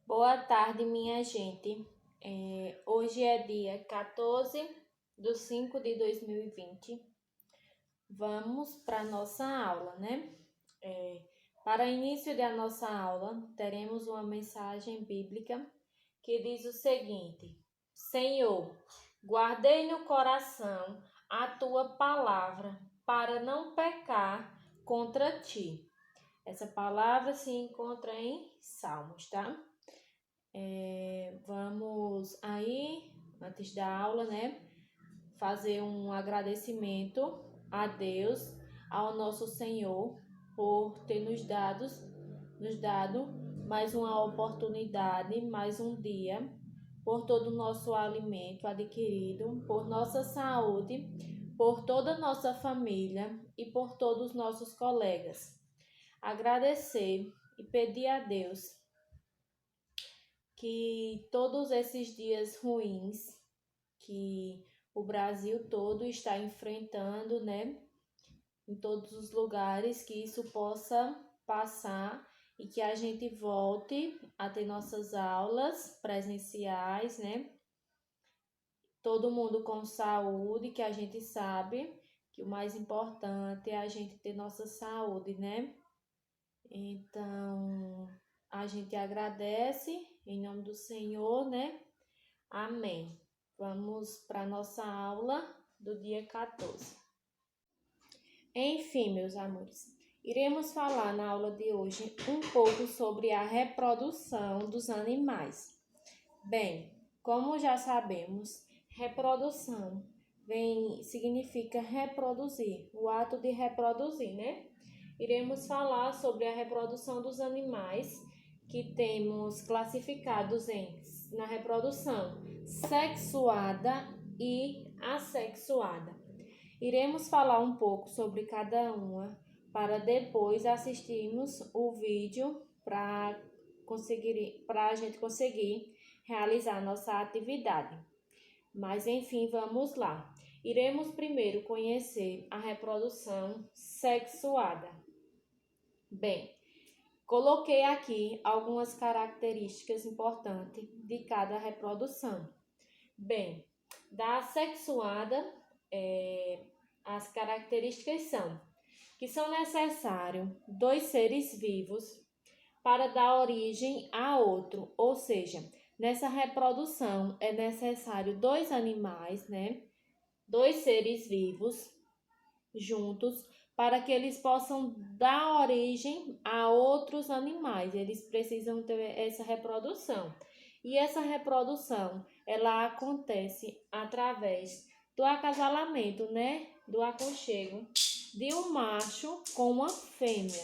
Boa tarde, minha gente. Hoje é dia 14/5/2020. Vamos para a nossa aula, né? Para início da nossa aula, teremos uma mensagem bíblica que diz o seguinte: Senhor, guardei no coração a tua palavra para não pecar contra ti. Essa palavra se encontra em Salmos, tá? Vamos aí, antes da aula, né, fazer um agradecimento a Deus, ao nosso Senhor, por ter nos dado mais uma oportunidade, mais um dia, por todo o nosso alimento adquirido, por nossa saúde, por toda a nossa família e por todos os nossos colegas. Agradecer e pedir a Deus que todos esses dias ruins que o Brasil todo está enfrentando, né, em todos os lugares, que isso possa passar e que a gente volte a ter nossas aulas presenciais, né? Todo mundo com saúde, que a gente sabe que o mais importante é a gente ter nossa saúde, né? Então, a gente agradece em nome do Senhor, né? Amém. Vamos para a nossa aula do dia 14. Enfim, meus amores, iremos falar na aula de hoje um pouco sobre a reprodução dos animais. Bem, como já sabemos, reprodução significa reproduzir, o ato de reproduzir, né? Iremos falar sobre a reprodução dos animais que temos classificados na reprodução sexuada e assexuada. Iremos falar um pouco sobre cada uma para depois assistirmos o vídeo para a gente conseguir realizar nossa atividade. Mas enfim, vamos lá. Iremos primeiro conhecer a reprodução sexuada. Bem, coloquei aqui algumas características importantes de cada reprodução. Bem, da sexuada, as características são que são necessários 2 seres vivos para dar origem a outro, ou seja, nessa reprodução é necessário 2 animais, né? 2 seres vivos juntos para que eles possam dar origem a outros animais. Eles precisam ter essa reprodução. E essa reprodução, ela acontece através do acasalamento, né? Do aconchego de um macho com uma fêmea.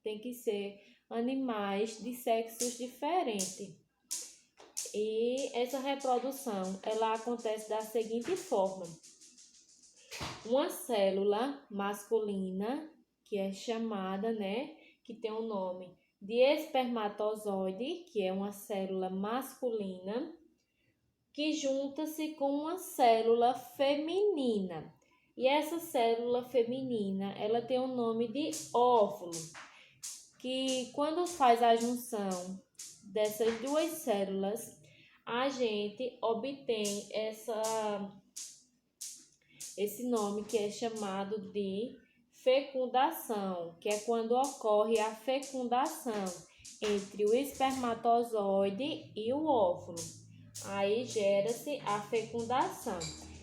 Tem que ser animais de sexos diferentes. E essa reprodução, ela acontece da seguinte forma: uma célula masculina, que é chamada, né, que tem o nome de espermatozoide, que é uma célula masculina, que junta-se com uma célula feminina. E essa célula feminina, ela tem o nome de óvulo, que quando faz a junção dessas duas células, a gente obtém esse nome que é chamado de fecundação, que é quando ocorre a fecundação entre o espermatozoide e o óvulo. Aí gera-se a fecundação.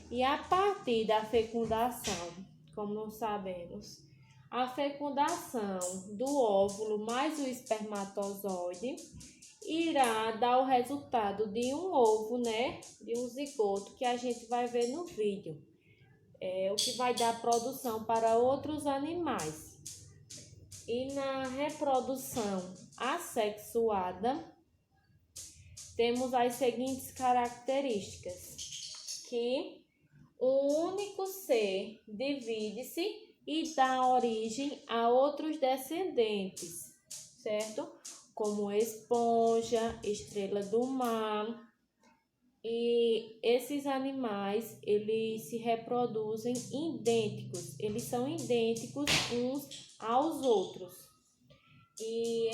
E a partir da fecundação, como sabemos, a fecundação do óvulo mais o espermatozoide irá dar o resultado de um ovo, né? De um zigoto, que a gente vai ver no vídeo. O que vai dar produção para outros animais. E na reprodução assexuada, temos as seguintes características: que um único ser divide-se e dá origem a outros descendentes, certo? Como esponja, estrela do mar. E esses animais, eles se reproduzem idênticos, eles são idênticos uns aos outros. E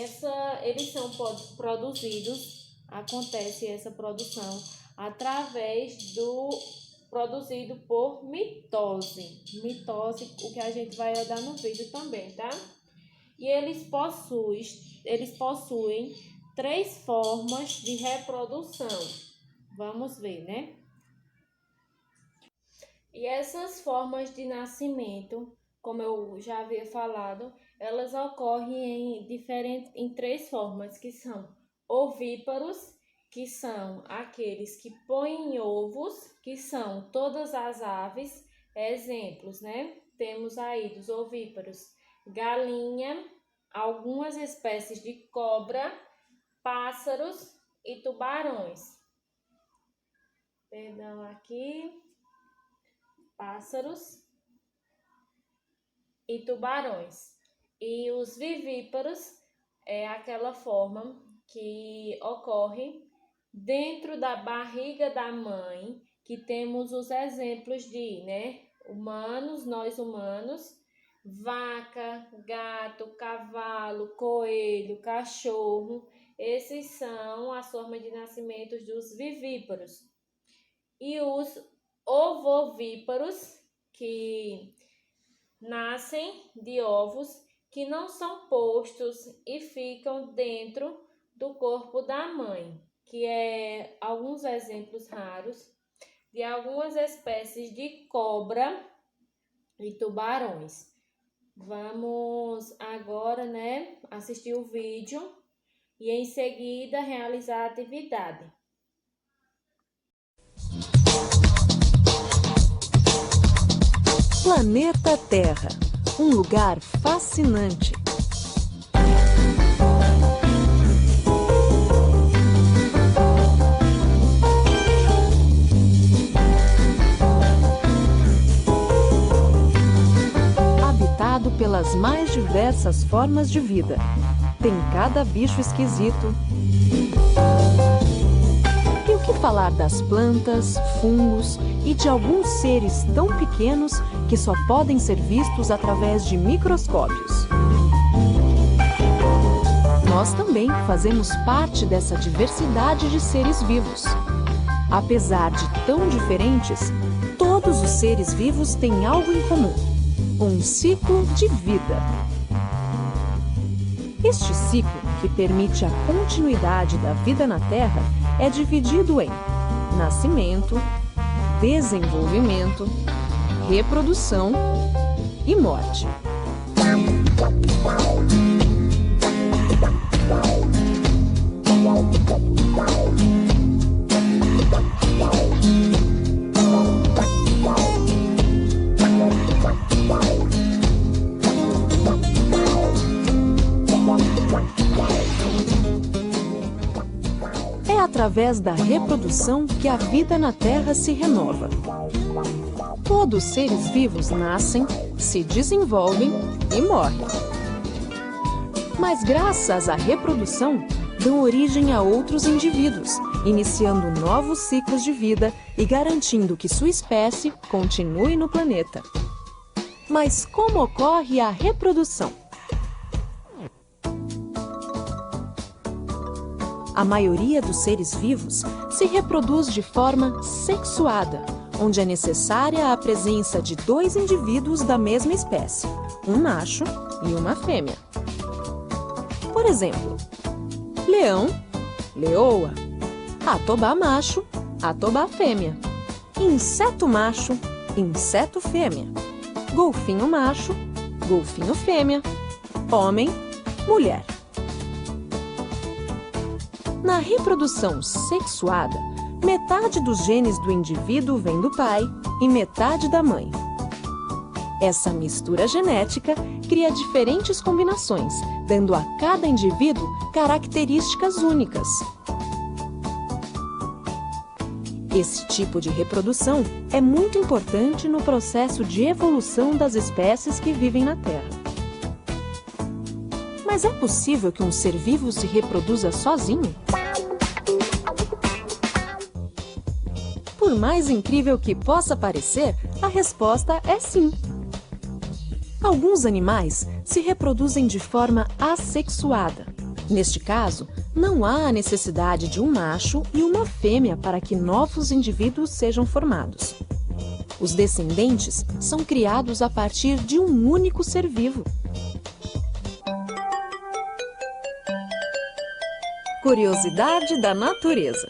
eles são produzidos acontece essa produção através do produzido por mitose. Mitose, o que a gente vai olhar no vídeo também, tá? E eles possuem 3 formas de reprodução. Vamos ver, né? E essas formas de nascimento, como eu já havia falado, elas ocorrem em 3 formas, que são ovíparos, que são aqueles que põem ovos, que são todas as aves, exemplos, né? Temos aí dos ovíparos, galinha, algumas espécies de cobra, pássaros e tubarões. Perdão aqui, pássaros e tubarões. E os vivíparos é aquela forma que ocorre dentro da barriga da mãe, que temos os exemplos de, né, humanos, nós humanos, vaca, gato, cavalo, coelho, cachorro. Esses são as formas de nascimento dos vivíparos. E os ovovíparos, que nascem de ovos que não são postos e ficam dentro do corpo da mãe, que é alguns exemplos raros de algumas espécies de cobra e tubarões. Vamos agora, né, assistir o vídeo e em seguida realizar a atividade. Planeta Terra, um lugar fascinante. Habitado pelas mais diversas formas de vida. Tem cada bicho esquisito. E o que falar das plantas, fungos e de alguns seres tão pequenos que só podem ser vistos através de microscópios. Nós também fazemos parte dessa diversidade de seres vivos. Apesar de tão diferentes, todos os seres vivos têm algo em comum: um ciclo de vida. Este ciclo, que permite a continuidade da vida na Terra, é dividido em nascimento, desenvolvimento, reprodução e morte. É através da reprodução que a vida na Terra se renova. Todos os seres vivos nascem, se desenvolvem e morrem. Mas graças à reprodução, dão origem a outros indivíduos, iniciando novos ciclos de vida e garantindo que sua espécie continue no planeta. Mas como ocorre a reprodução? A maioria dos seres vivos se reproduz de forma sexuada, onde é necessária a presença de 2 indivíduos da mesma espécie, um macho e uma fêmea. Por exemplo, leão, leoa, atobá macho, atobá fêmea, inseto macho, inseto fêmea, golfinho macho, golfinho fêmea, homem, mulher. Na reprodução sexuada, metade dos genes do indivíduo vem do pai e metade da mãe. Essa mistura genética cria diferentes combinações, dando a cada indivíduo características únicas. Esse tipo de reprodução é muito importante no processo de evolução das espécies que vivem na Terra. Mas é possível que um ser vivo se reproduza sozinho? Por mais incrível que possa parecer, a resposta é sim. Alguns animais se reproduzem de forma assexuada. Neste caso, Não há a necessidade de um macho e uma fêmea para que novos indivíduos sejam formados. Os descendentes são criados a partir de um único ser vivo. Curiosidade da natureza.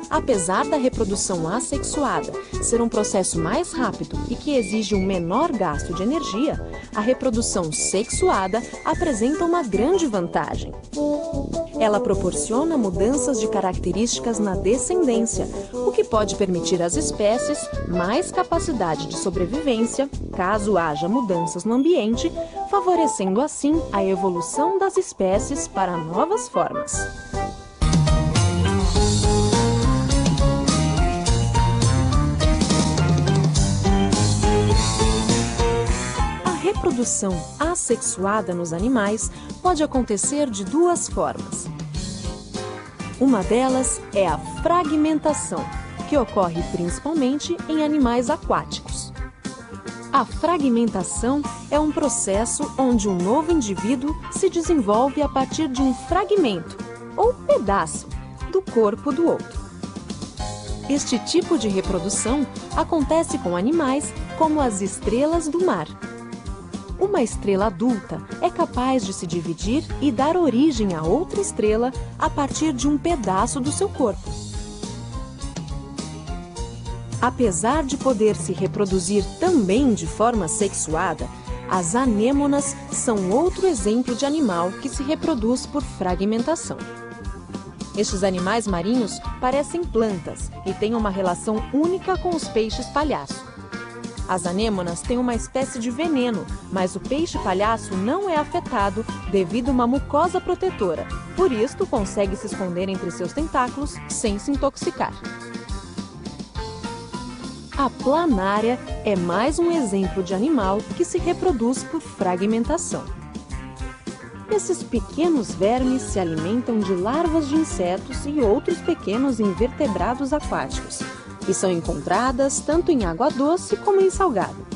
Apesar da reprodução assexuada ser um processo mais rápido e que exige um menor gasto de energia, a reprodução sexuada apresenta uma grande vantagem. Ela proporciona mudanças de características na descendência, o que pode permitir às espécies mais capacidade de sobrevivência, caso haja mudanças no ambiente, favorecendo assim a evolução das espécies para novas formas. A reprodução assexuada nos animais pode acontecer de duas formas. Uma delas é a fragmentação, que ocorre principalmente em animais aquáticos. A fragmentação é um processo onde um novo indivíduo se desenvolve a partir de um fragmento, ou pedaço, do corpo do outro. Este tipo de reprodução acontece com animais como as estrelas do mar. Uma estrela adulta é capaz de se dividir e dar origem a outra estrela a partir de um pedaço do seu corpo. Apesar de poder se reproduzir também de forma sexuada, as anêmonas são outro exemplo de animal que se reproduz por fragmentação. Estes animais marinhos parecem plantas e têm uma relação única com os peixes palhaço. As anêmonas têm uma espécie de veneno, mas o peixe-palhaço não é afetado devido a uma mucosa protetora. Por isso, consegue se esconder entre seus tentáculos sem se intoxicar. A planária é mais um exemplo de animal que se reproduz por fragmentação. Esses pequenos vermes se alimentam de larvas de insetos e outros pequenos invertebrados aquáticos, e são encontradas tanto em água doce como em salgado.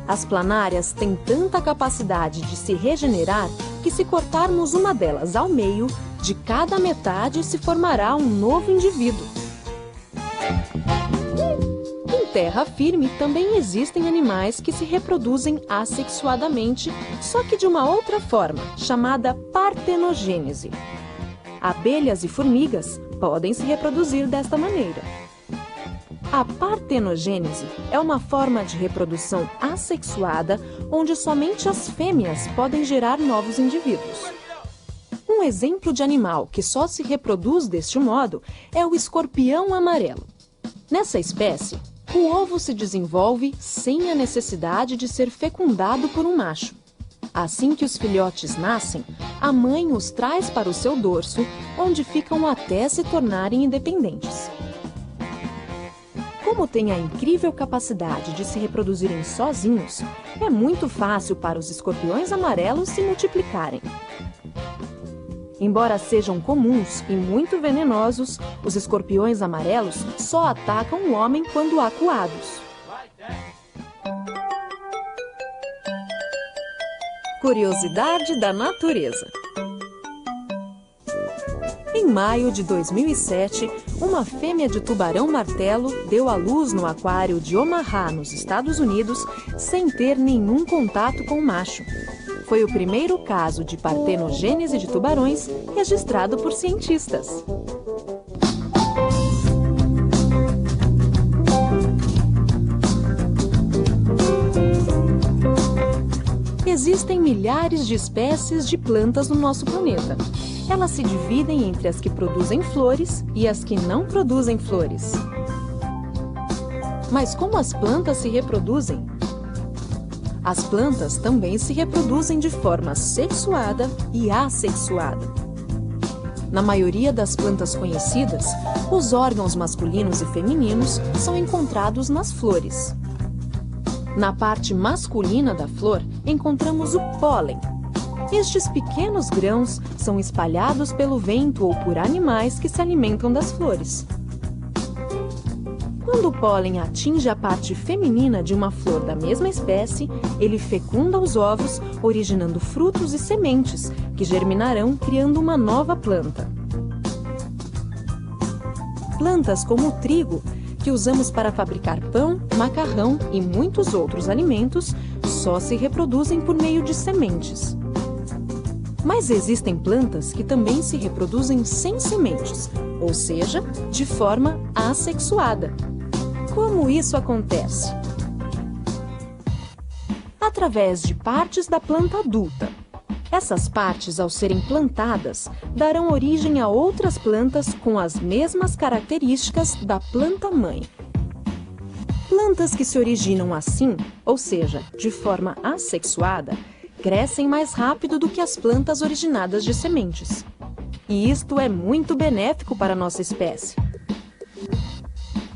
As planárias têm tanta capacidade de se regenerar que, se cortarmos uma delas ao meio, de cada metade se formará um novo indivíduo. Em terra firme também existem animais que se reproduzem assexuadamente, só que de uma outra forma, chamada partenogênese. Abelhas e formigas podem se reproduzir desta maneira. A partenogênese é uma forma de reprodução assexuada onde somente as fêmeas podem gerar novos indivíduos. Um exemplo de animal que só se reproduz deste modo é o escorpião amarelo. Nessa espécie, o ovo se desenvolve sem a necessidade de ser fecundado por um macho. Assim que os filhotes nascem, a mãe os traz para o seu dorso, onde ficam até se tornarem independentes. Como têm a incrível capacidade de se reproduzirem sozinhos, é muito fácil para os escorpiões amarelos se multiplicarem. Embora sejam comuns e muito venenosos, os escorpiões amarelos só atacam o homem quando acuados. Curiosidade da natureza. Em maio de 2007, uma fêmea de tubarão-martelo deu à luz no aquário de Omaha, nos Estados Unidos, sem ter nenhum contato com o macho. Foi o primeiro caso de partenogênese de tubarões registrado por cientistas. Existem milhares de espécies de plantas no nosso planeta. Elas se dividem entre as que produzem flores e as que não produzem flores. Mas como as plantas se reproduzem? As plantas também se reproduzem de forma sexuada e assexuada. Na maioria das plantas conhecidas, os órgãos masculinos e femininos são encontrados nas flores. Na parte masculina da flor, encontramos o pólen. Estes pequenos grãos são espalhados pelo vento ou por animais que se alimentam das flores. Quando o pólen atinge a parte feminina de uma flor da mesma espécie, ele fecunda os ovos, originando frutos e sementes, que germinarão criando uma nova planta. Plantas como o trigo, que usamos para fabricar pão, macarrão e muitos outros alimentos, só se reproduzem por meio de sementes. Mas existem plantas que também se reproduzem sem sementes, ou seja, de forma assexuada. Como isso acontece? Através de partes da planta adulta. Essas partes, ao serem plantadas, darão origem a outras plantas com as mesmas características da planta-mãe. Plantas que se originam assim, ou seja, de forma assexuada, crescem mais rápido do que as plantas originadas de sementes. E isto é muito benéfico para a nossa espécie.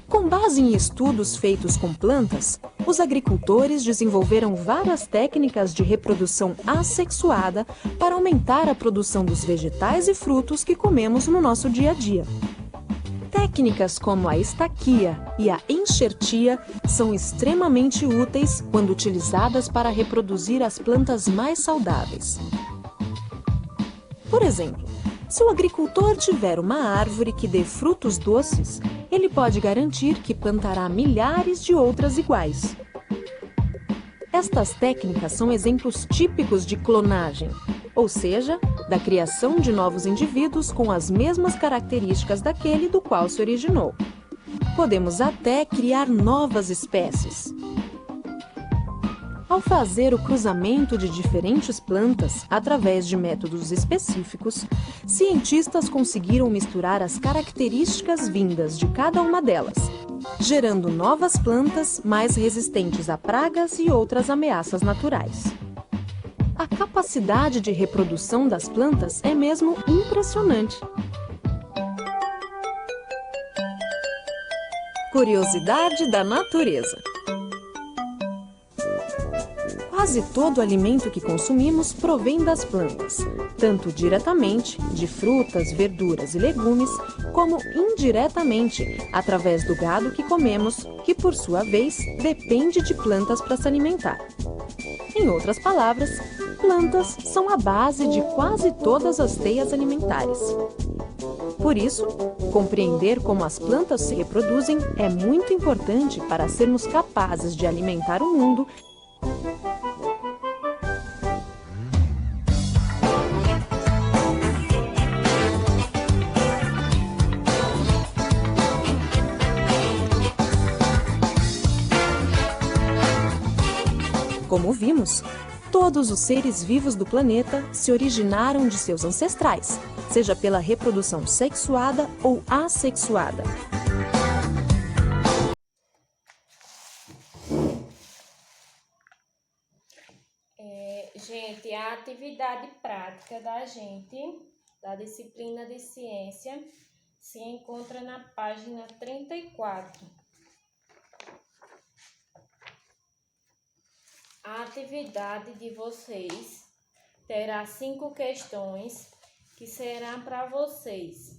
Com base em estudos feitos com plantas, os agricultores desenvolveram várias técnicas de reprodução assexuada para aumentar a produção dos vegetais e frutos que comemos no nosso dia a dia. Técnicas como a estaquia e a enxertia são extremamente úteis quando utilizadas para reproduzir as plantas mais saudáveis. Por exemplo, se o agricultor tiver uma árvore que dê frutos doces, ele pode garantir que plantará milhares de outras iguais. Estas técnicas são exemplos típicos de clonagem, ou seja, da criação de novos indivíduos com as mesmas características daquele do qual se originou. Podemos até criar novas espécies. Ao fazer o cruzamento de diferentes plantas através de métodos específicos, cientistas conseguiram misturar as características vindas de cada uma delas, gerando novas plantas mais resistentes a pragas e outras ameaças naturais. A capacidade de reprodução das plantas é mesmo impressionante. Curiosidade da natureza. Quase todo alimento que consumimos provém das plantas, tanto diretamente, de frutas, verduras e legumes, como indiretamente, através do gado que comemos, que por sua vez depende de plantas para se alimentar. Em outras palavras, plantas são a base de quase todas as teias alimentares. Por isso, compreender como as plantas se reproduzem é muito importante para sermos capazes de alimentar o mundo. Como vimos, todos os seres vivos do planeta se originaram de seus ancestrais, seja pela reprodução sexuada ou assexuada. Gente, a atividade prática da gente, da disciplina de ciência, se encontra na página 34. A atividade de vocês terá 5 questões que serão para vocês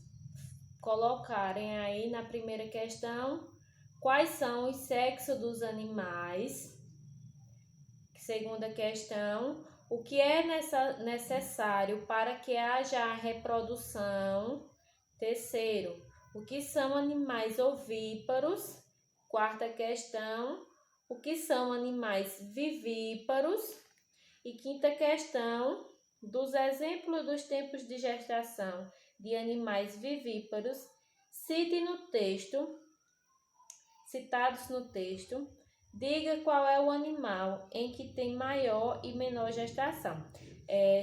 colocarem aí na primeira questão quais são os sexos dos animais. Segunda questão, o que é necessário para que haja a reprodução? Terceiro, o que são animais ovíparos? Quarta questão, o que são animais vivíparos? E quinta questão, dos exemplos dos tempos de gestação de animais vivíparos, citados no texto, diga qual é o animal em que tem maior e menor gestação.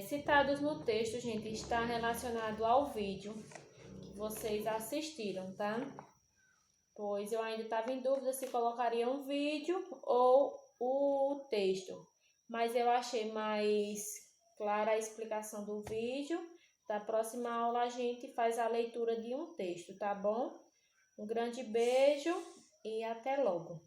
Citados no texto, gente, está relacionado ao vídeo que vocês assistiram, tá? Pois eu ainda estava em dúvida se colocaria um vídeo ou o texto, mas eu achei mais clara a explicação do vídeo. Da próxima aula a gente faz a leitura de um texto, tá bom? Um grande beijo e até logo!